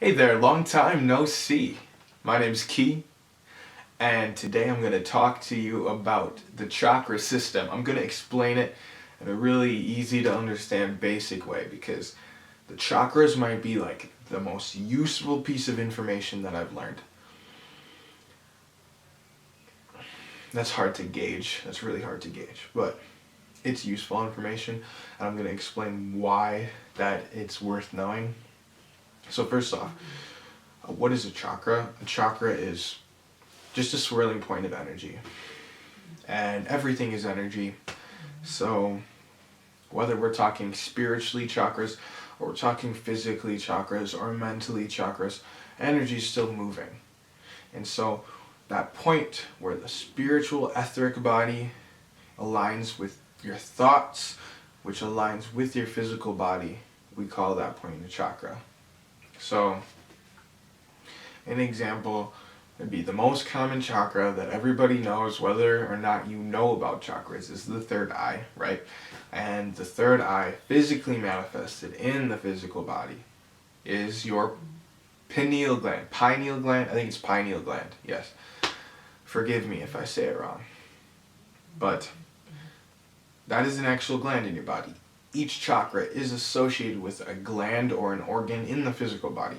Hey there, long time no see. My name's Key, and today I'm going to talk to you about the chakra system. I'm going to explain it in a really easy to understand basic way because the chakras might be like the most useful piece of information that I've learned. That's hard to gauge, that's really hard to gauge, but it's useful information, and I'm going to explain why that it's worth knowing. So first off, what is a chakra? A chakra is just a swirling point of energy. And everything is energy. So whether we're talking spiritually chakras, or we're talking physically chakras, or mentally chakras, energy is still moving. And so that point where the spiritual etheric body aligns with your thoughts, which aligns with your physical body, we call that point a chakra. So an example would be the most common chakra that everybody knows, whether or not you know about chakras, is the third eye, right? And the third eye, physically manifested in the physical body, is your pineal gland. Pineal gland? I think it's pineal gland, yes. Forgive me if I say it wrong. But that is an actual gland in your body. Each chakra is associated with a gland or an organ in the physical body,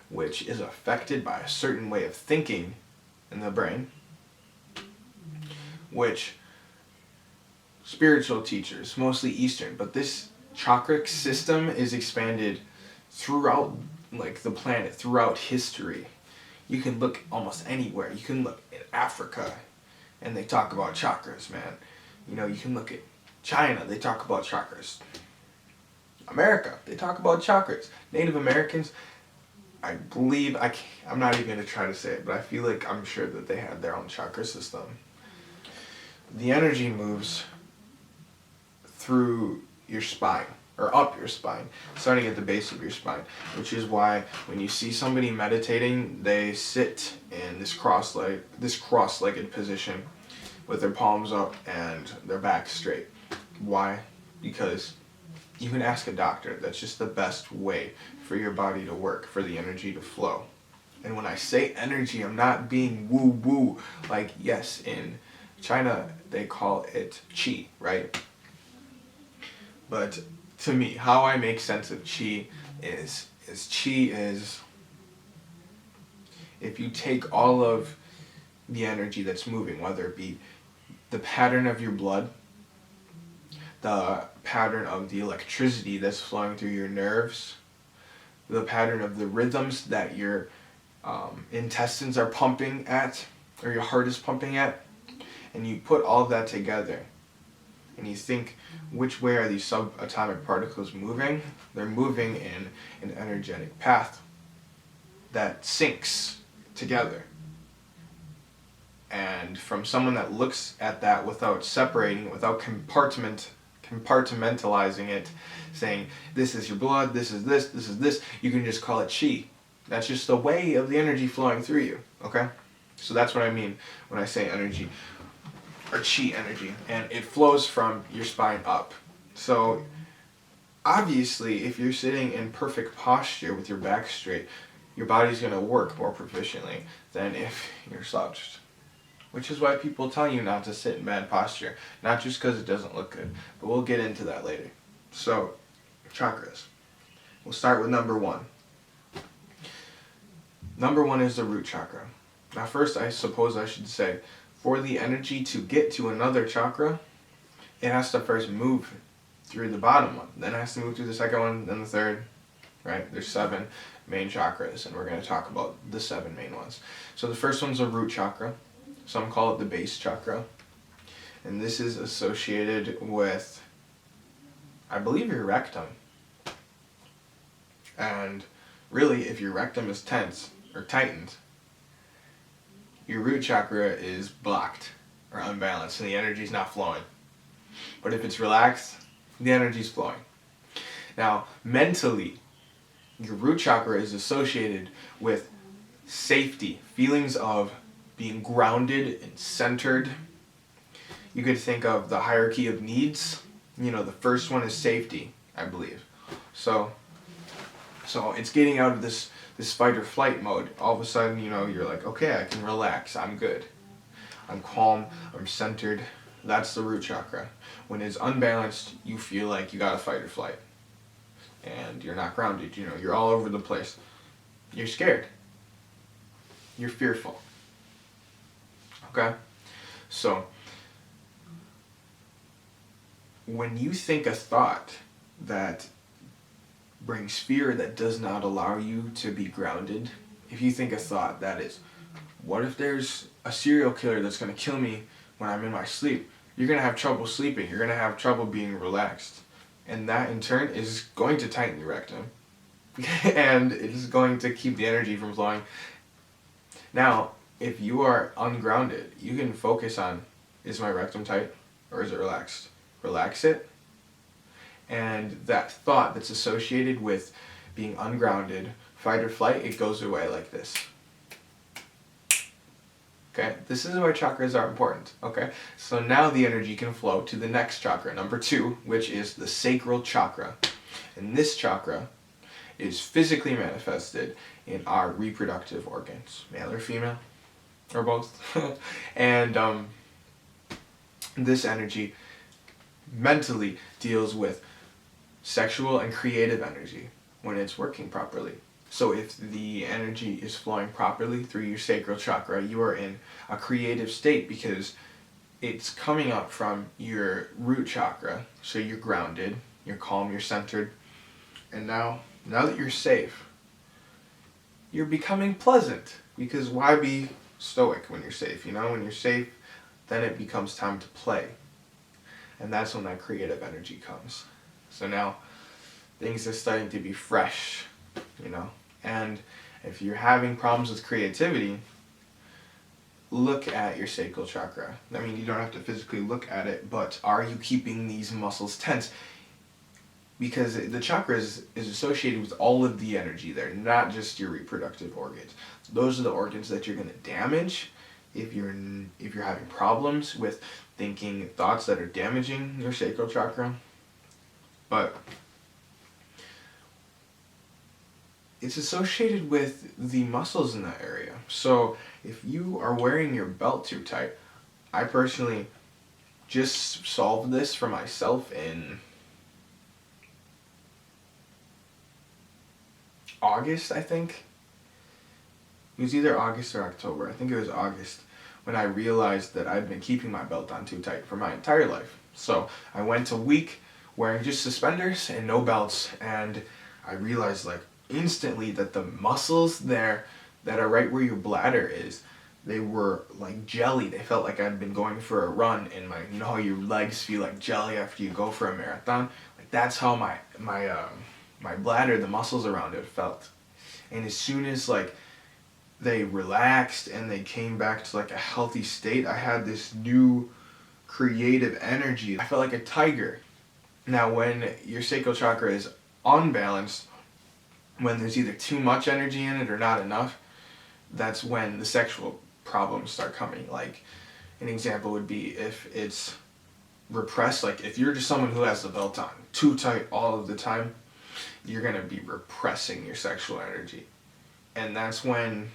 which is affected by a certain way of thinking in the brain, which spiritual teachers, mostly Eastern, but this chakra system is expanded throughout the planet, throughout history. You can look almost anywhere. You can look in Africa and they talk about chakras, man. You can look at China, they talk about chakras. America, they talk about chakras. Native Americans, I believe, I'm not even going to try to say it, but I feel like I'm sure that they had their own chakra system. The energy moves through your spine, or up your spine, starting at the base of your spine, which is why when you see somebody meditating, they sit in this cross-legged position with their palms up and their back straight. Why? Because you can ask a doctor. That's just the best way for your body to work, for the energy to flow. And when I say energy, I'm not being woo-woo. Like, yes, in China, they call it qi, right? But to me, how I make sense of qi is qi is if you take all of the energy that's moving, whether it be the pattern of your blood, the pattern of the electricity that's flowing through your nerves, the pattern of the rhythms that your intestines are pumping at, or your heart is pumping at, and you put all of that together, and you think, which way are these subatomic particles moving? They're moving in an energetic path that syncs together. And from someone that looks at that without separating, without compartmentalizing it, saying, this is your blood, this is this, you can just call it qi. That's just the way of the energy flowing through you, okay? So that's what I mean when I say energy, or qi energy, and it flows from your spine up. So obviously, if you're sitting in perfect posture with your back straight, your body's going to work more proficiently than if you're slouched. Which is why people tell you not to sit in bad posture. Not just because it doesn't look good, but we'll get into that later. So, chakras. We'll start with number one. Number one is the root chakra. Now first, I suppose I should say, for the energy to get to another chakra, it has to first move through the bottom one. Then it has to move through the second one, then the third. Right? There's 7 main chakras, and we're going to talk about the 7 main ones. So the first one's a root chakra. Some call it the base chakra. And this is associated with, I believe, your rectum. And really, if your rectum is tense or tightened, your root chakra is blocked or unbalanced and the energy's not flowing. But if it's relaxed, the energy's flowing. Now, mentally, your root chakra is associated with safety, feelings of being grounded and centered. You could think of the hierarchy of needs. The first one is safety, I believe. So So it's getting out of this fight or flight mode. All of a sudden, you're like, okay, I can relax. I'm good. I'm calm. I'm centered. That's the root chakra. When it's unbalanced, you feel like you got to fight or flight. And you're not grounded. You're all over the place. You're scared. You're fearful. Okay? So, when you think a thought that brings fear, that does not allow you to be grounded, if you think a thought that is, what if there's a serial killer that's going to kill me when I'm in my sleep? You're going to have trouble sleeping. You're going to have trouble being relaxed. And that in turn is going to tighten your rectum. And it is going to keep the energy from flowing. Now, if you are ungrounded, you can focus on, is my rectum tight or is it relaxed? Relax it. And that thought that's associated with being ungrounded, fight or flight, it goes away like this. Okay, this is why chakras are important. Okay, so now the energy can flow to the next chakra, number 2, which is the sacral chakra. And this chakra is physically manifested in our reproductive organs, male or female, or both. And this energy mentally deals with sexual and creative energy when it's working properly. So if the energy is flowing properly through your sacral chakra, you are in a creative state because it's coming up from your root chakra. So you're grounded, you're calm, you're centered. And now that you're safe, you're becoming pleasant. Because why be stoic when you're safe? When you're safe, then it becomes time to play. And that's when that creative energy comes. So now things are starting to be fresh, And if you're having problems with creativity, look at your sacral chakra. I mean, you don't have to physically look at it, but are you keeping these muscles tense? Because the chakra is associated with all of the energy there, not just your reproductive organs. Those are the organs that you're going to damage if you're having problems with thinking thoughts that are damaging your sacral chakra. But it's associated with the muscles in that area. So if you are wearing your belt too tight, I personally just solved this for myself in August, I think. It was either August or October. I think it was August when I realized that I'd been keeping my belt on too tight for my entire life. So I went a week wearing just suspenders and no belts, and I realized instantly that the muscles there that are right where your bladder is, they were like jelly. They felt like I'd been going for a run, and how your legs feel like jelly after you go for a marathon. That's how my bladder, the muscles around it felt. And as soon as they relaxed and they came back to a healthy state, I had this new creative energy. I felt like a tiger. Now when your sacral chakra is unbalanced, when there's either too much energy in it or not enough, that's when the sexual problems start coming. An example would be if it's repressed, if you're just someone who has the belt on too tight all of the time, you're going to be repressing your sexual energy. And that's when,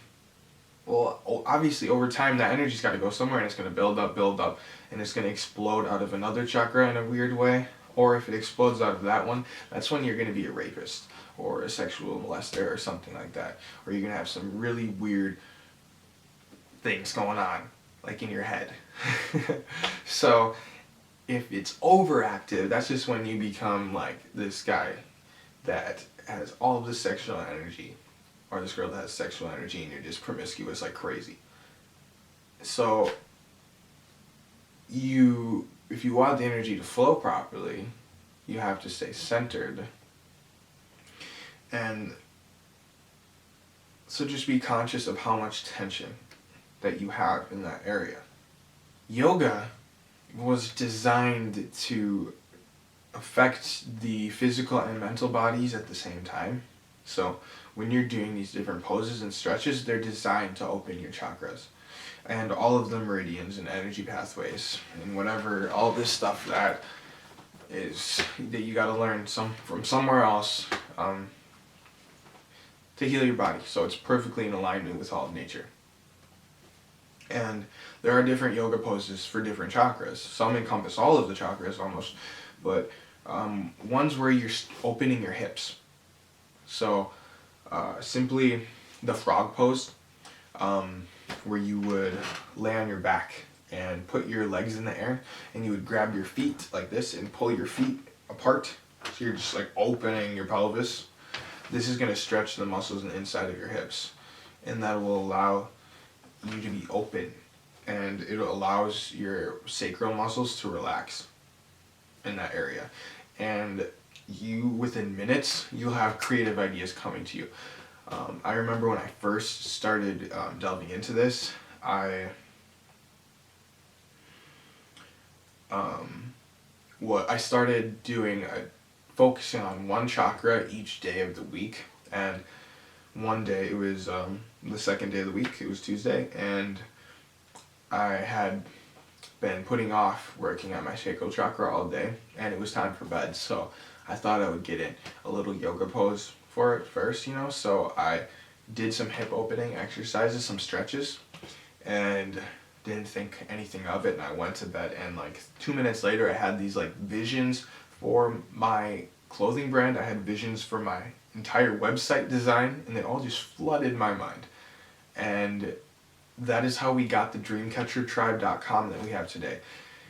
obviously over time that energy's got to go somewhere, and it's going to build up, and it's going to explode out of another chakra in a weird way. Or if it explodes out of that one, that's when you're going to be a rapist or a sexual molester or something like that. Or you're going to have some really weird things going on, in your head. So if it's overactive, that's just when you become this guy that has all of this sexual energy, or this girl that has sexual energy, and you're just promiscuous like crazy. So if you want the energy to flow properly, you have to stay centered. And so just be conscious of how much tension that you have in that area. Yoga was designed to affect the physical and mental bodies at the same time. So when you're doing these different poses and stretches, they're designed to open your chakras and all of the meridians and energy pathways and whatever, all this stuff that you got to learn from somewhere else. to heal your body. So it's perfectly in alignment with all of nature. And there are different yoga poses for different chakras. Some encompass all of the chakras almost, but ones where you're opening your hips. So simply the frog pose, where you would lay on your back and put your legs in the air, and you would grab your feet like this and pull your feet apart. So you're just like opening your pelvis. This is going to stretch the muscles on the inside of your hips, and that will allow you to be open, and it allows your sacral muscles to relax in that area. And you, within minutes, you'll have creative ideas coming to you. I remember when I first started delving into this, I started doing focusing on one chakra each day of the week. And one day, it was the second day of the week, it was Tuesday, and I had been putting off working at my sacral chakra all day, and it was time for bed. So I thought I would get in a little yoga pose for it first, so I did some hip opening exercises, some stretches, and didn't think anything of it, and I went to bed. And like 2 minutes later, I had these like visions for my clothing brand. I had visions for my entire website design, and they all just flooded my mind. And that is how we got the Dreamcatchr that we have today.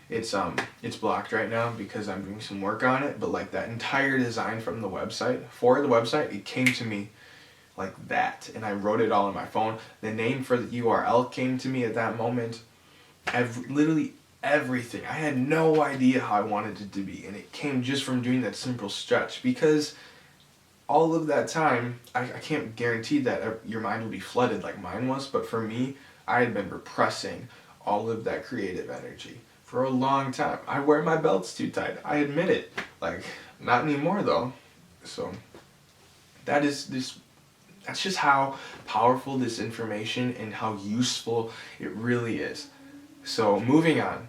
It's blocked right now because I'm doing some work on it, but like that entire design for the website, it came to me like that, and I wrote it all on my phone. The name for the URL came to me at that moment. Literally everything. I had no idea how I wanted it to be, and it came just from doing that simple stretch. Because all of that time, I can't guarantee that your mind will be flooded like mine was, but for me, I had been repressing all of that creative energy for a long time. I wear my belts too tight. I admit it. Like, not anymore though. So that's just how powerful this information and how useful it really is. So moving on,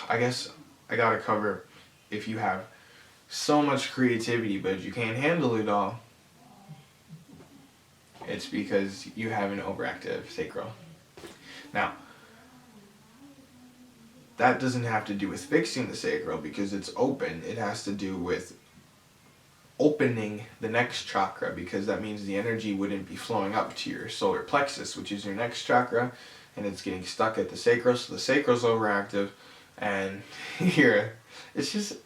I guess I gotta cover, if you have so much creativity but you can't handle it all, it's because you have an overactive sacral. Now, that doesn't have to do with fixing the sacral because it's open. It has to do with opening the next chakra, because that means the energy wouldn't be flowing up to your solar plexus, which is your next chakra, and it's getting stuck at the sacral, so the sacral's overactive, and it's just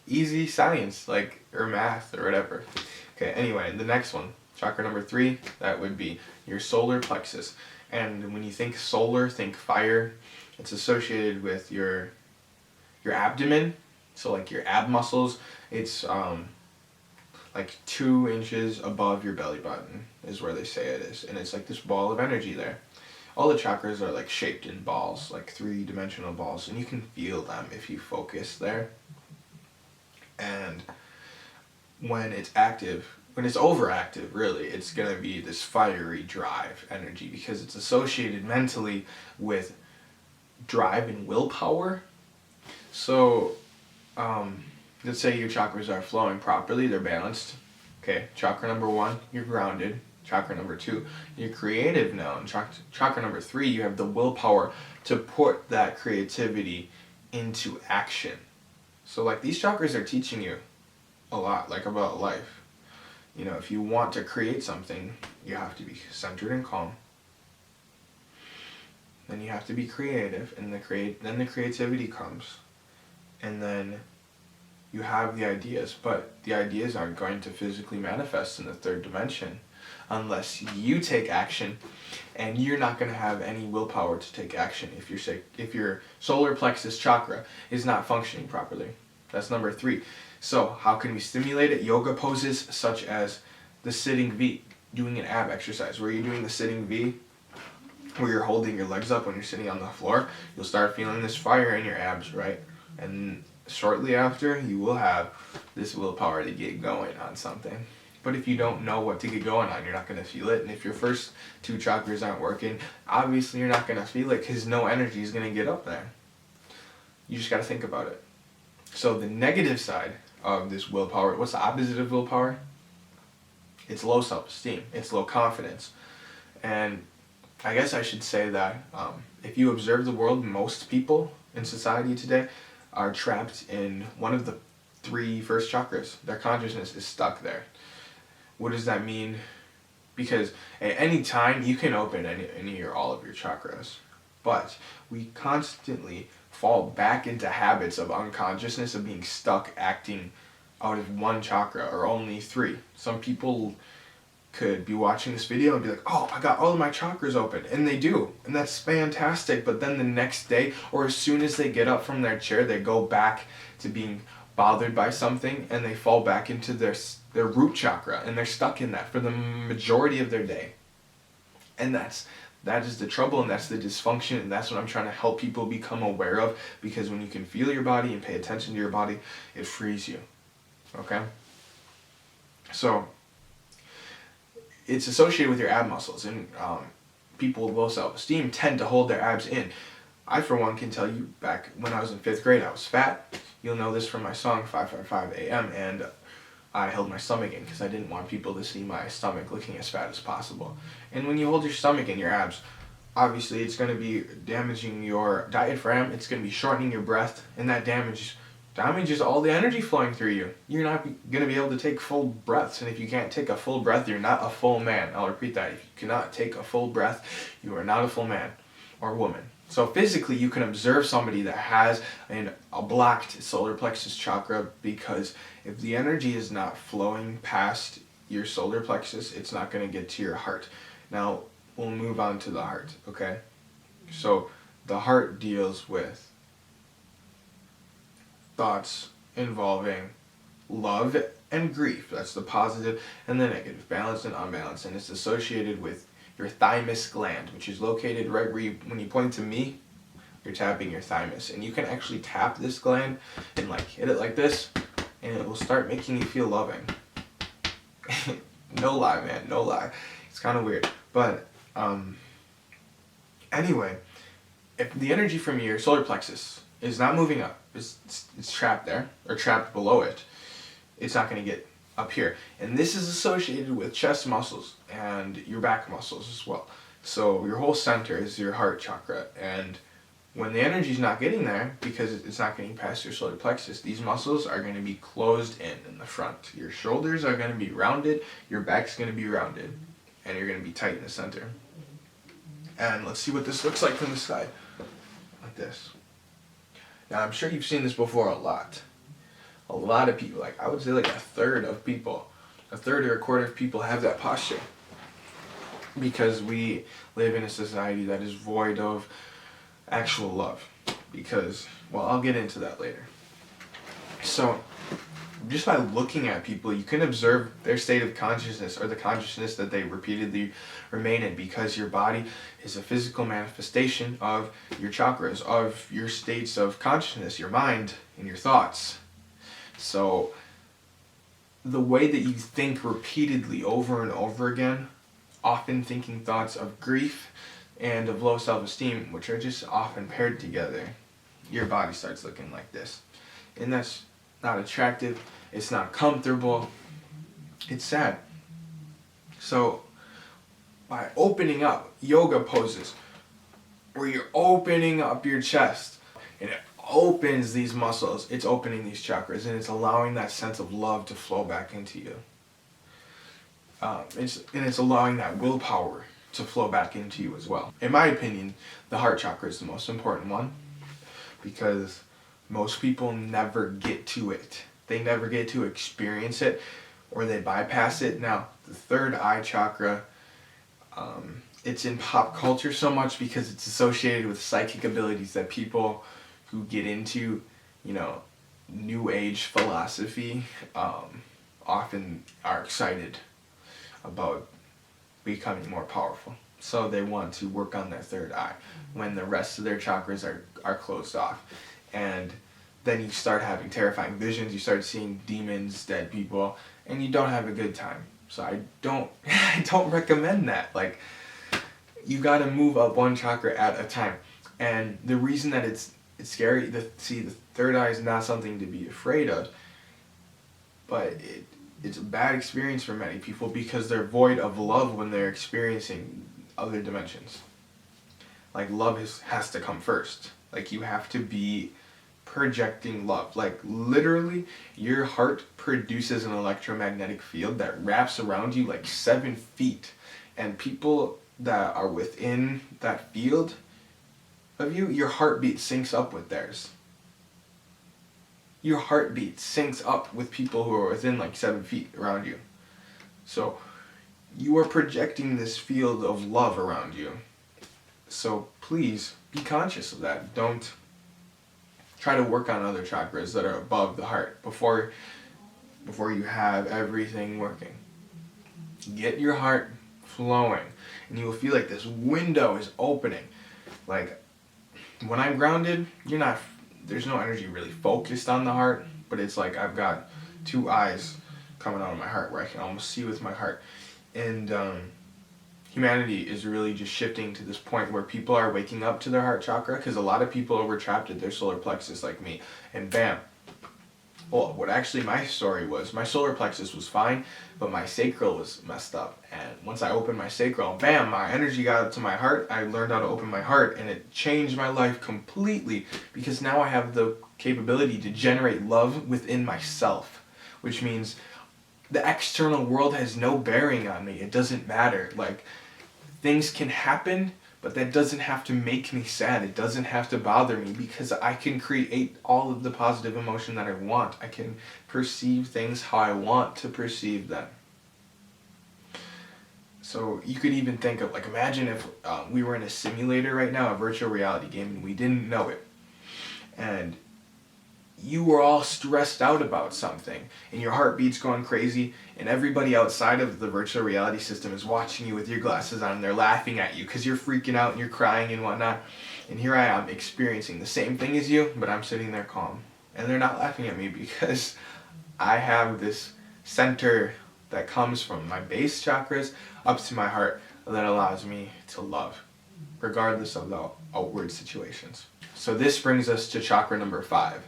easy science, or math, or whatever. Okay, anyway, the next one, chakra number 3, that would be your solar plexus. And when you think solar, think fire. It's associated with your abdomen, so like your ab muscles. It's like 2 inches above your belly button is where they say it is, and it's like this ball of energy there. All the chakras are like shaped in balls, like 3-dimensional balls, and you can feel them if you focus there. And when it's active, when it's overactive, really, it's going to be this fiery drive energy, because it's associated mentally with drive and willpower. So, let's say your chakras are flowing properly, they're balanced. Okay, chakra number 1, you're grounded. Chakra number 2, you're creative now. And chakra number 3, you have the willpower to put that creativity into action. So like these chakras are teaching you a lot, like about life. If you want to create something, you have to be centered and calm. Then you have to be creative, and then the creativity comes. And then you have the ideas, but the ideas aren't going to physically manifest in the 3rd dimension unless you take action, and you're not going to have any willpower to take action if your solar plexus chakra is not functioning properly. That's number 3. So how can we stimulate it? Yoga poses such as the sitting V, doing an ab exercise where you're doing the sitting V, where you're holding your legs up when you're sitting on the floor. You'll start feeling this fire in your abs, right? And shortly after, you will have this willpower to get going on something. But if you don't know what to get going on, you're not going to feel it. And if your first 2 chakras aren't working, obviously you're not going to feel it because no energy is going to get up there. You just got to think about it. So the negative side of this willpower, what's the opposite of willpower? It's low self-esteem. It's low confidence. And I guess I should say that if you observe the world, most people in society today are trapped in one of the 3 first chakras. Their consciousness is stuck there. What does that mean? Because at any time you can open any or all of your chakras, but we constantly fall back into habits of unconsciousness, of being stuck acting out of one chakra or only 3. Some people could be watching this video and be like, oh, I got all of my chakras open, and they do, and that's fantastic. But then the next day, or as soon as they get up from their chair, they go back to being bothered by something, and they fall back into their root chakra, and they're stuck in that for the majority of their day. And that is the trouble, and that's the dysfunction, and that's what I'm trying to help people become aware of, because when you can feel your body and pay attention to your body, it frees you. Okay? So it's associated with your ab muscles, and people with low self-esteem tend to hold their abs in. I, for one, can tell you back when I was in 5th grade, I was fat. You'll know this from my song 555 AM, and I held my stomach in because I didn't want people to see my stomach looking as fat as possible. And when you hold your stomach in, your abs, obviously it's going to be damaging your diaphragm, it's going to be shortening your breath, and that damages all the energy flowing through you. You're not going to be able to take full breaths, and if you can't take a full breath, you're not a full man. I'll repeat that. If you cannot take a full breath, you are not a full man or woman. So physically, you can observe somebody that has a blocked solar plexus chakra, because if the energy is not flowing past your solar plexus, it's not going to get to your heart. Now, we'll move on to the heart, okay? So the heart deals with thoughts involving love and grief. That's the positive and the negative, balanced and unbalanced, and it's associated with your thymus gland, which is located right where when you point to me, you're tapping your thymus, and you can actually tap this gland and like hit it like this, and it will start making you feel loving. No lie, man, no lie. It's kind of weird, but anyway, if the energy from your solar plexus is not moving up, it's trapped there, or trapped below it, it's not going to get up here. And this is associated with chest muscles and your back muscles as well. So your whole center is your heart chakra, and when the energy is not getting there, because it's not getting past your solar plexus, these muscles are going to be closed in the front. Your shoulders are going to be rounded, your back's going to be rounded, and you're going to be tight in the center. And let's see what this looks like from the side, like this. Now, I'm sure you've seen this before a lot. A lot of people, like I would say like a third or a quarter of people have that posture, because we live in a society that is void of actual love. Because, well, I'll get into that later. So, just by looking at people, you can observe their state of consciousness, or the consciousness that they repeatedly remain in, because your body is a physical manifestation of your chakras, of your states of consciousness, your mind, and your thoughts. So the way that you think repeatedly over and over again, often thinking thoughts of grief and of low self-esteem, which are just often paired together, your body starts looking like this. And that's not attractive, it's not comfortable, it's sad. So by opening up yoga poses, where you're opening up your chest, and it opens these muscles, it's opening these chakras, and it's allowing that sense of love to flow back into you. It's allowing that willpower to flow back into you as well. In my opinion, the heart chakra is the most important one, because most people never get to it. They never get to experience it, or they bypass it. Now, the third eye chakra, it's in pop culture so much because it's associated with psychic abilities that people who get into, new age philosophy, often are excited about becoming more powerful. So they want to work on their third eye when the rest of their chakras are closed off. And then you start having terrifying visions, you start seeing demons, dead people, and you don't have a good time. So I don't recommend that. Like, you gotta move up one chakra at a time. And the reason that it's scary, the third eye is not something to be afraid of, but it's a bad experience for many people because they're void of love when they're experiencing other dimensions. Like, love has to come first. Like, you have to be projecting love. Like, literally, your heart produces an electromagnetic field that wraps around you like 7 feet. And people that are within that field of you, your heartbeat syncs up with theirs. Your heartbeat syncs up with people who are within like 7 feet around you. So, you are projecting this field of love around you. So please be conscious of that. Don't try to work on other chakras that are above the heart before you have everything working. Get your heart flowing, and you will feel like this window is opening. Like, when I'm grounded, there's no energy really focused on the heart, but it's like I've got 2 eyes coming out of my heart where I can almost see with my heart. And humanity is really just shifting to this point where people are waking up to their heart chakra, because a lot of people were trapped at their solar plexus like me, and bam. Well, what actually my story was, my solar plexus was fine, but my sacral was messed up. And once I opened my sacral, bam, my energy got up to my heart. I learned how to open my heart, and it changed my life completely, because now I have the capability to generate love within myself, which means the external world has no bearing on me. It doesn't matter. Like, things can happen, but that doesn't have to make me sad. It doesn't have to bother me, because I can create all of the positive emotion that I want. I can perceive things how I want to perceive them. So you could even think of, like, imagine if we were in a simulator right now, a virtual reality game, and we didn't know it. And you were all stressed out about something, and your heartbeat's going crazy, and everybody outside of the virtual reality system is watching you with your glasses on, and they're laughing at you because you're freaking out and you're crying and whatnot. And here I am experiencing the same thing as you, but I'm sitting there calm. And they're not laughing at me because I have this center that comes from my base chakras up to my heart that allows me to love, regardless of the outward situations. So this brings us to chakra number 5.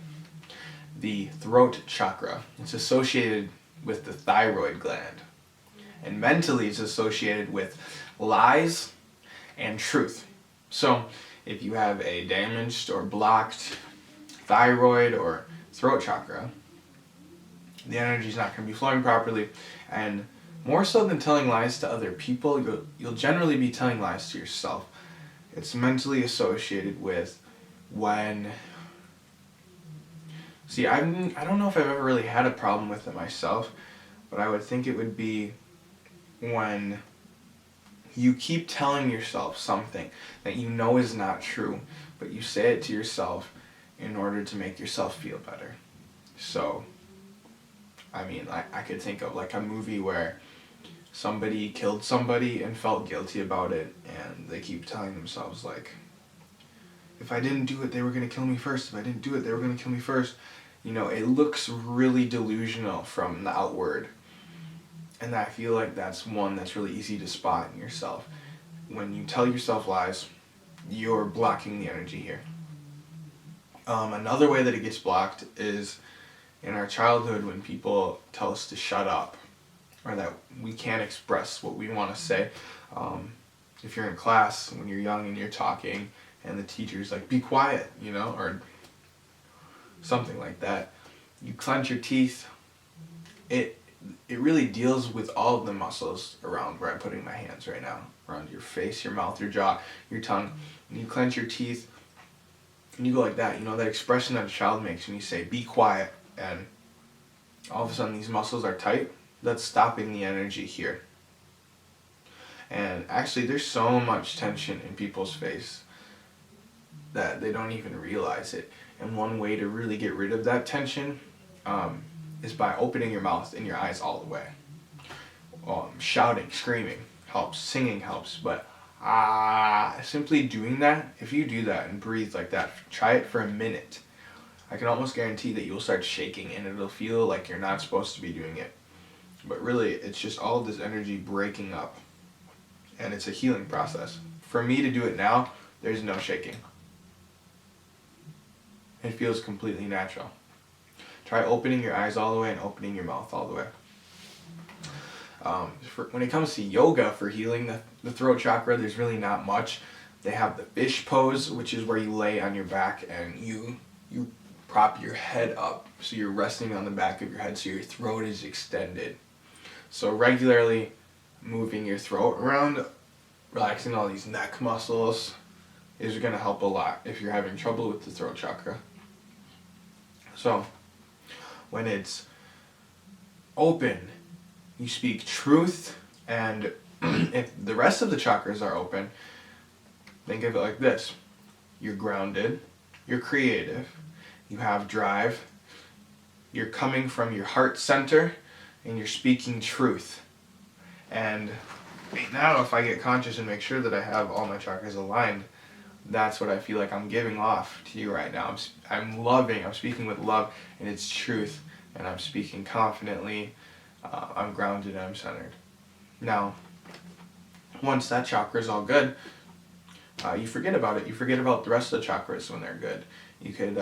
The throat chakra. It's associated with the thyroid gland. And mentally it's associated with lies and truth. So if you have a damaged or blocked thyroid or throat chakra, the energy is not going to be flowing properly. And more so than telling lies to other people, you'll generally be telling lies to yourself. It's mentally associated with when... See, I don't know if I've ever really had a problem with it myself, but I would think it would be when you keep telling yourself something that you know is not true, but you say it to yourself in order to make yourself feel better. So, I mean, I could think of like a movie where somebody killed somebody and felt guilty about it, and they keep telling themselves like, if I didn't do it, they were going to kill me first. If I didn't do it, they were going to kill me first. You know, it looks really delusional from the outward. And I feel like that's one that's really easy to spot in yourself. When you tell yourself lies, you're blocking the energy here. Another way that it gets blocked is in our childhood when people tell us to shut up, or that we can't express what we want to say. If you're in class, when you're young and you're talking, and the teacher's like, be quiet, you know, or something like that, you clench your teeth. It really deals with all of the muscles around where I'm putting my hands right now, around your face, your mouth, your jaw, your tongue. And you clench your teeth, and you go like that, you know, that expression that a child makes when you say, be quiet, and all of a sudden these muscles are tight. That's stopping the energy here. And actually, there's so much tension in people's face that they don't even realize it. And one way to really get rid of that tension is by opening your mouth and your eyes all the way. Shouting, screaming helps, singing helps, but simply doing that, if you do that and breathe like that, try it for a minute, I can almost guarantee that you'll start shaking and it'll feel like you're not supposed to be doing it. But really, it's just all of this energy breaking up. And it's a healing process. For me to do it now, there's no shaking. It feels completely natural. Try opening your eyes all the way and opening your mouth all the way. When it comes to yoga for healing the throat chakra, there's really not much. They have the fish pose, which is where you lay on your back and you prop your head up. So you're resting on the back of your head so your throat is extended. So regularly moving your throat around, relaxing all these neck muscles is going to help a lot if you're having trouble with the throat chakra. So when it's open, you speak truth, and if the rest of the chakras are open, think of it like this. You're grounded, you're creative, you have drive, you're coming from your heart center, and you're speaking truth. And now if I get conscious and make sure that I have all my chakras aligned, that's what I feel like I'm giving off to you right now. I'm loving, I'm speaking with love, and it's truth, and I'm speaking confidently, I'm grounded, and I'm centered. Now, once that chakra is all good, you forget about it. You forget about the rest of the chakras when they're good. You could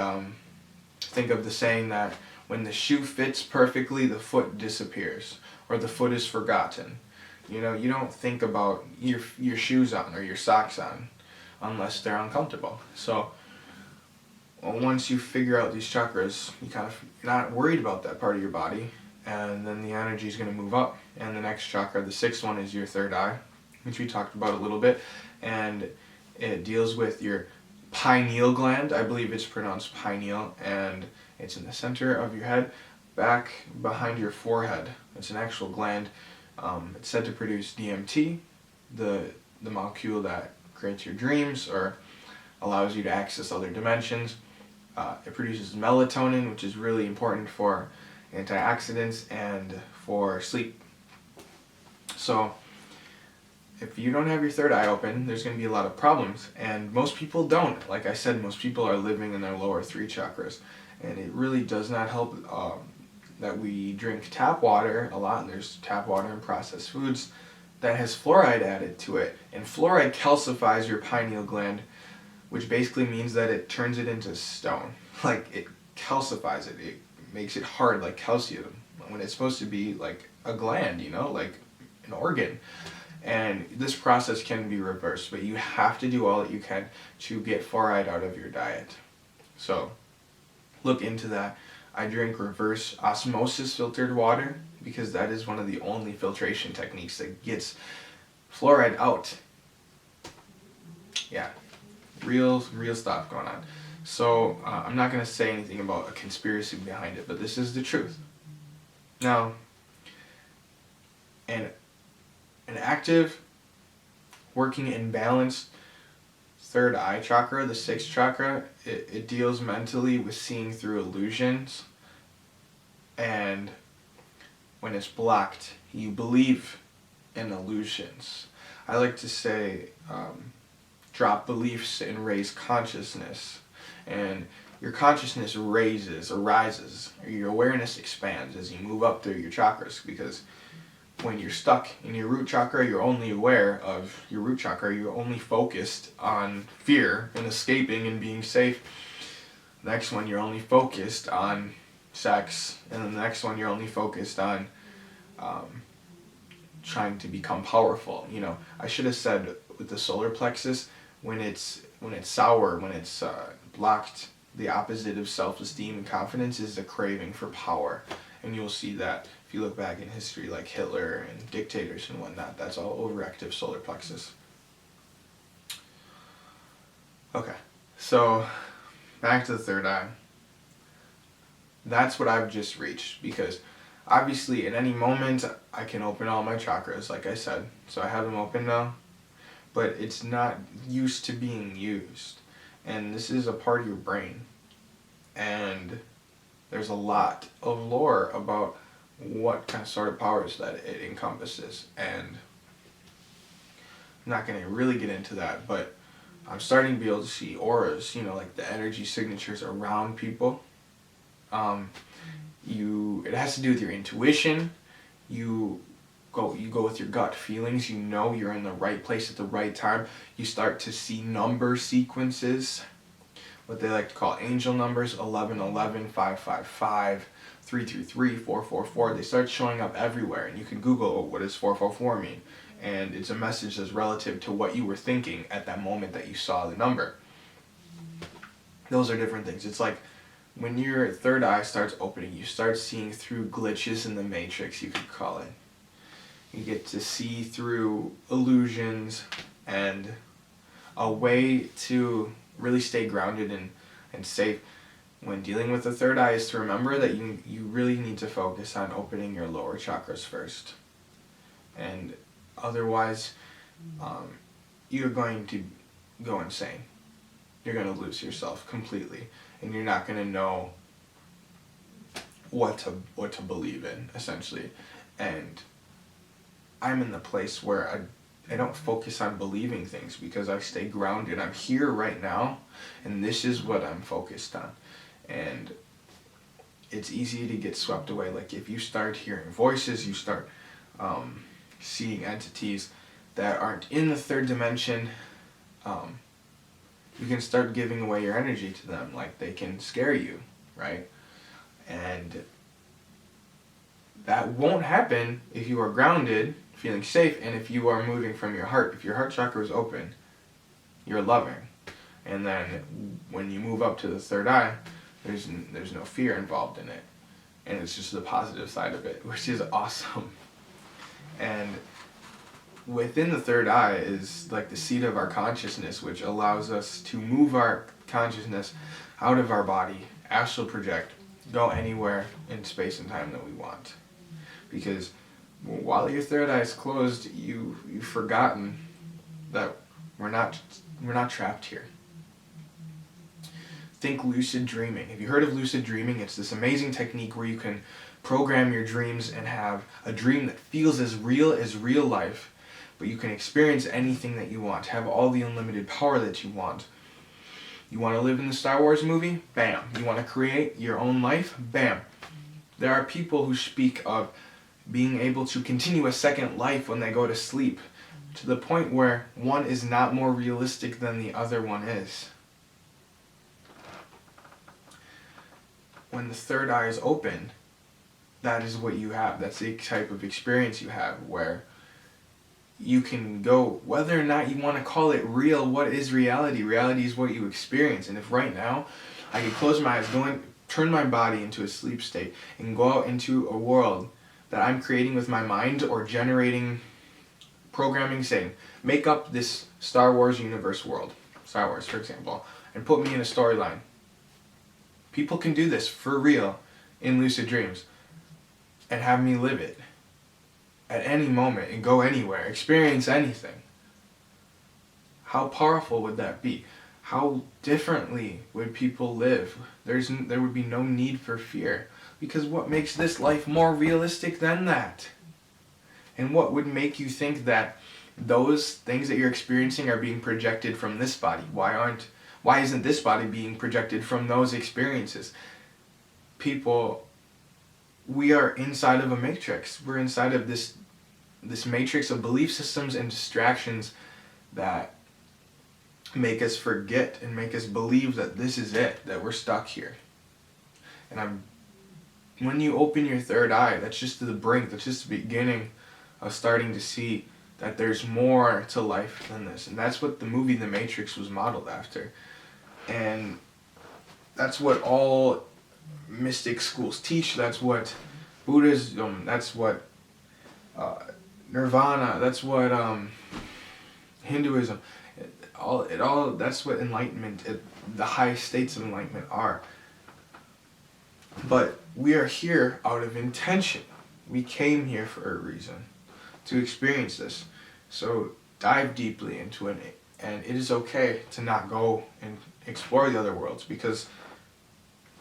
think of the saying that when the shoe fits perfectly, the foot disappears, or the foot is forgotten. You know, you don't think about your shoes on or your socks on unless they're uncomfortable. So once you figure out these chakras, you're not worried about that part of your body, and then the energy is going to move up. And the next chakra, the sixth one, is your third eye, which we talked about a little bit, and it deals with your pineal gland. I believe it's pronounced pineal, and it's in the center of your head, back behind your forehead. It's an actual gland. It's said to produce DMT, the molecule that creates your dreams or allows you to access other dimensions. It produces melatonin, which is really important for antioxidants and for sleep. So if you don't have your third eye open, there's going to be a lot of problems, and most people don't. Like I said, most people are living in their lower three chakras, and it really does not help that we drink tap water a lot, and there's tap water in processed foods that has fluoride added to it, and fluoride calcifies your pineal gland, which basically means that it turns it into stone. Like, it calcifies it. It makes it hard like calcium, when it's supposed to be like a gland, you know, like an organ. And this process can be reversed, but you have to do all that you can to get fluoride out of your diet. So look into that. I drink reverse osmosis filtered water because that is one of the only filtration techniques that gets fluoride out. Yeah, real stuff going on. So I'm not going to say anything about a conspiracy behind it, but this is the truth. Now, an active, working and balanced third eye chakra, the sixth chakra, it deals mentally with seeing through illusions. And when it's blocked, you believe in illusions. I like to say, drop beliefs and raise consciousness. And your consciousness arises, or your awareness expands as you move up through your chakras, because when you're stuck in your root chakra, you're only aware of your root chakra. You're only focused on fear and escaping and being safe. The next one, you're only focused on sex. And then the next one, you're only focused on trying to become powerful. You know, I should have said with the solar plexus, when it's sour, when it's blocked, the opposite of self-esteem and confidence is the craving for power. And you'll see that if you look back in history, like Hitler and dictators and whatnot, that's all overactive solar plexus. Okay, so back to the third eye. That's what I've just reached, because obviously at any moment I can open all my chakras, like I said. So I have them open now, but it's not used to being used. And this is a part of your brain. And there's a lot of lore about what kind of sort of powers that it encompasses. And I'm not going to really get into that, but I'm starting to be able to see auras, you know, like the energy signatures around people. It has to do with your intuition. You go with your gut feelings. You know you're in the right place at the right time. You start to see number sequences, what they like to call angel numbers, 1111, 555, 333, 444, they start showing up everywhere. And you can Google, oh, what does 444 mean? And it's a message that's relative to what you were thinking at that moment that you saw the number. Those are different things. It's like when your third eye starts opening, you start seeing through glitches in the matrix, you could call it. You get to see through illusions, and a way to really stay grounded and safe when dealing with the third eye is to remember that you really need to focus on opening your lower chakras first. And otherwise, you're going to go insane. You're going to lose yourself completely, and you're not going to know what to believe in, essentially. And I'm in the place where I don't focus on believing things because I stay grounded. I'm here right now, and this is what I'm focused on. And it's easy to get swept away. Like if you start hearing voices, you start seeing entities that aren't in the third dimension, you can start giving away your energy to them. Like they can scare you, right? And that won't happen if you are grounded, feeling safe, and if you are moving from your heart. If your heart chakra is open, you're loving. And then when you move up to the third eye, there's no fear involved in it. And it's just the positive side of it, which is awesome. And within the third eye is like the seat of our consciousness, which allows us to move our consciousness out of our body, astral project, go anywhere in space and time that we want. Because while your third eye is closed, you've forgotten that we're not trapped here. Think lucid dreaming. Have you heard of lucid dreaming? It's this amazing technique where you can program your dreams and have a dream that feels as real life, but you can experience anything that you want, have all the unlimited power that you want. You want to live in the Star Wars movie? Bam. You want to create your own life? Bam. There are people who speak of being able to continue a second life when they go to sleep, to the point where one is not more realistic than the other one is. When the third eye is open, that is what you have. That's the type of experience you have, where you can go, whether or not you want to call it real. What is reality? Reality is what you experience. And if right now I could close my eyes, turn my body into a sleep state, and go out into a world that I'm creating with my mind or generating programming, saying, make up this Star Wars universe world, Star Wars for example, and put me in a storyline. People can do this for real in lucid dreams and have me live it at any moment and go anywhere, experience anything. How powerful would that be? How differently would people live? There would be no need for fear, because what makes this life more realistic than that? And what would make you think that those things that you're experiencing are being projected from this body? Why isn't this body being projected from those experiences? People, we are inside of a matrix. We're inside of this matrix of belief systems and distractions that make us forget and make us believe that this is it, that we're stuck here. And when you open your third eye, that's just the brink, that's just the beginning of starting to see that there's more to life than this. And that's what the movie The Matrix was modeled after. And that's what all mystic schools teach. That's what Buddhism, that's what Nirvana, that's what Hinduism, that's what enlightenment, the high states of enlightenment are. But we are here out of intention. We came here for a reason, to experience this. So dive deeply into it, and it is okay to not go and explore the other worlds, because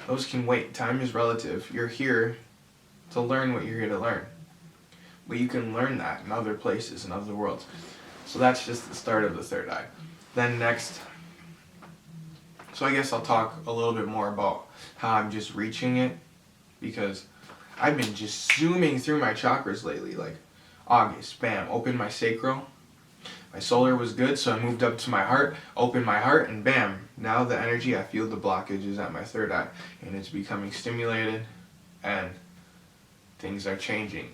those can wait. Time is relative. You're here to learn what you're here to learn. But you can learn that in other places, in other worlds. So that's just the start of the third eye. Then next, so I guess I'll talk a little bit more about how I'm just reaching it, because I've been just zooming through my chakras lately. Like August, bam, opened my sacral. My solar was good, so I moved up to my heart, opened my heart, and bam, now the energy, I feel the blockage is at my third eye, and it's becoming stimulated, and things are changing,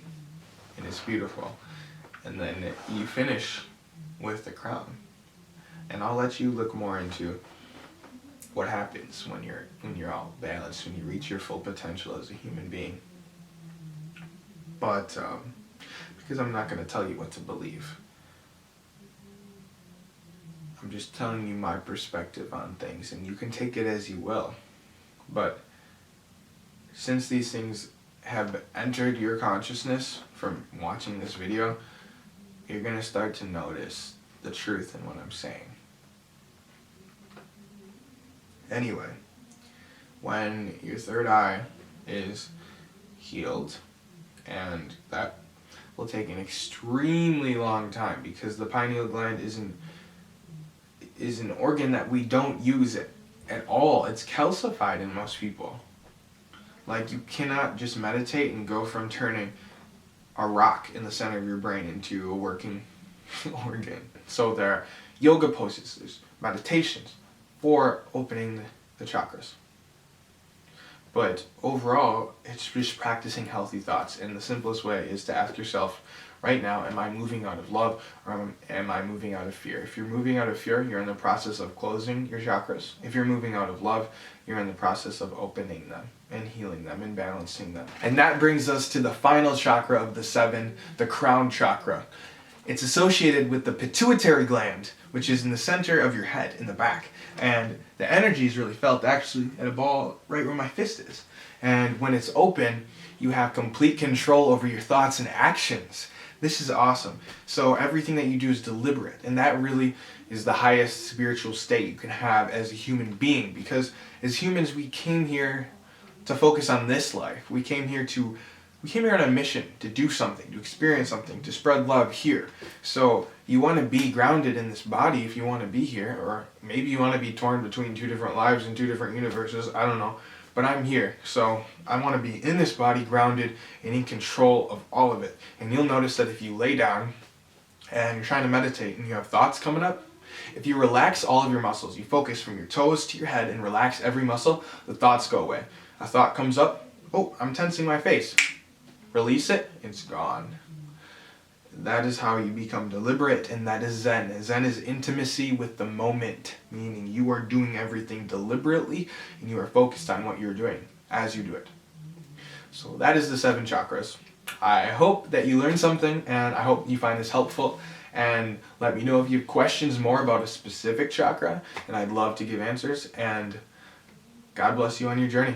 and it's beautiful. And then you finish with the crown. And I'll let you look more into what happens when you're all balanced, when you reach your full potential as a human being. But because I'm not going to tell you what to believe, I'm just telling you my perspective on things, and you can take it as you will. But since these things have entered your consciousness from watching this video, you're going to start to notice the truth in what I'm saying. Anyway, when your third eye is healed, and that will take an extremely long time because the pineal gland is an organ that we don't use it at all. It's calcified in most people. Like, you cannot just meditate and go from turning a rock in the center of your brain into a working organ. So there are yoga poses, there's meditations for opening the chakras. But overall, it's just practicing healthy thoughts. And the simplest way is to ask yourself, right now, am I moving out of love, or am I moving out of fear? If you're moving out of fear, you're in the process of closing your chakras. If you're moving out of love, you're in the process of opening them and healing them and balancing them. And that brings us to the final chakra of the 7, the crown chakra. It's associated with the pituitary gland, which is in the center of your head, in the back. And the energy is really felt actually at a ball right where my fist is. And when it's open, you have complete control over your thoughts and actions. This is awesome. So everything that you do is deliberate, and that really is the highest spiritual state you can have as a human being, because as humans we came here to focus on this life. We came here on a mission to do something, to experience something, to spread love here. So you want to be grounded in this body if you want to be here, or maybe you want to be torn between 2 different lives and 2 different universes, I don't know. But I'm here, so I want to be in this body, grounded and in control of all of it. And you'll notice that if you lay down and you're trying to meditate and you have thoughts coming up, if you relax all of your muscles, you focus from your toes to your head and relax every muscle, the thoughts go away. A thought comes up, oh, I'm tensing my face. Release it, it's gone. That is how you become deliberate, and that is Zen. Zen is intimacy with the moment, meaning you are doing everything deliberately and you are focused on what you're doing as you do it. So that is the 7 chakras. I hope that you learned something, and I hope you find this helpful. And let me know if you have questions more about a specific chakra, and I'd love to give answers. And God bless you on your journey.